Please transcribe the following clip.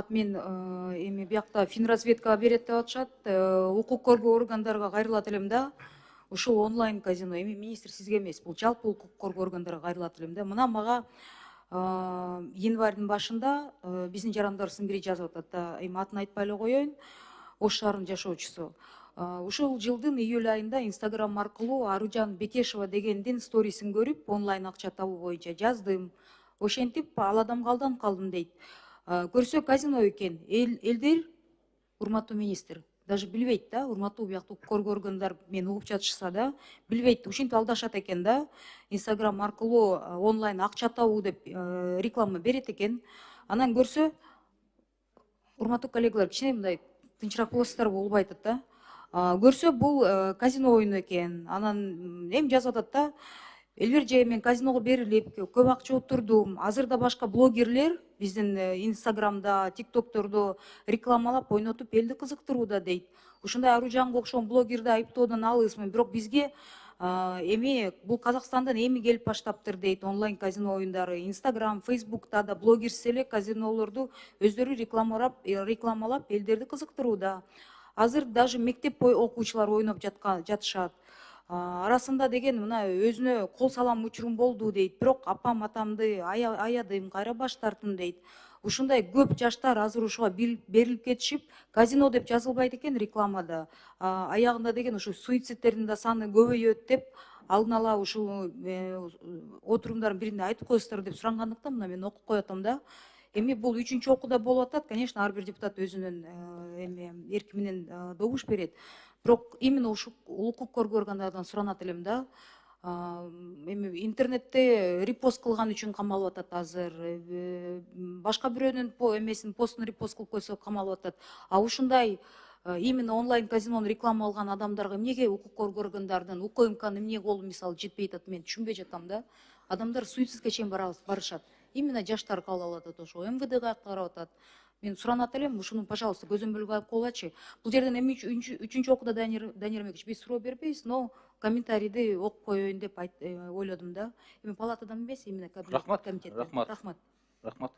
Мен эми биякта Финразведкага берет деп атышат. Укук коргоо органдарга кайрылат элем да. Ушул онлайн казино эми министр сизге эмес, бул жалпы укук коргоо органдарга кайрылат элем да. Мына мага январьдын башында биздин жарандарыбыздын бири жазып атат да. Эми атын айтпай эле коеюн. Ош шаарынын жашоочусу. Ушул жылдын июль айында Инстаграм аркылуу Аружан Бекешева дегендин сторисин көрүп, онлайн акча табуу боюнча жаздым. Ошентип ал адамга алданып калдым дейт. Көрсө казино экен. Элдер, урматтуу министр, даже билбейт да, урматтуу биякта коргоо органдар мени угуп жатышса да, билбейт. Ушинтип алдашат экен да. Инстаграм аркылуу онлайн акча табуу деп реклама берет экен. Анан көрсө, урматтуу коллегалар, кичине мындай тынчыраак болосуздарбы, болбой атат да. Көрсө бул казино ойуну экен. Анан эми жазып атат да. Элбир же мен казиного берилип, көп акча отурдум. Азырда башка блогерлер биздин Инстаграмда, ТикТоктордо рекламалап, ойнотуп элди кызыктырууда дейт. Ушундай Аружанга окшогон блогерди айыптоодон алысмын, бирок бизге эми бул Казакстандан эми келип баштаптыр дейт онлайн казино оюндары. Инстаграм, Фейсбукта да блогерсиз эле казинолорду өздөрү рекламалап элдерди кызыктырууда. Азыр даже мектеп окуучулары ойноп жатышат. Арасында деген мына өзүнө кол салам учурум болду дейт. Бирок апам атамды аядым, кайра баш тарттым дейт. Ушундай көп жаштар азыр ушуга берилип кетишип, казино деп жазылбайт экен рекламада. Аягында деген ушу суицидтердин да саны көбөйөт деп алдын ала ушул отурумдардын биринде айтып коесуздар деп сурангандыктан мына мен окуп коет атам да. Эми бул 3-чү окууда болуп атат. Конечно, ар бир депутат өзүнүн эрки менен добуш берет. Бирок именно ушул укук коргоо органдарынан суранат элем да. Эми интернетте репост кылган үчүн камалып атат азыр. Башка бирөөнүн постун репост кылып койсо камалып атат. Ушундай именно онлайн казинонун реклама алган адамдарга эмнеге укук коргоо органдарынын УКМКнын эмне колу мисалы жетпей атат, мен түшүнбөй жатам да. Адамдар суицидке чейин барышат. Именно жаштар кабыл алып атат ошо. МВДга карап атат. Мен суранат элем, ушуну, пожалуйста, көзөмөлгө алып коелачы. Бул жерден эми 3-чү окууда Данияр Эмегович биз суроо бербейбиз, но комментарийди окуп коеюн деп ойлодум да. Эми палатадан эмес, именно комитеттен. Рахмат. Рахмат.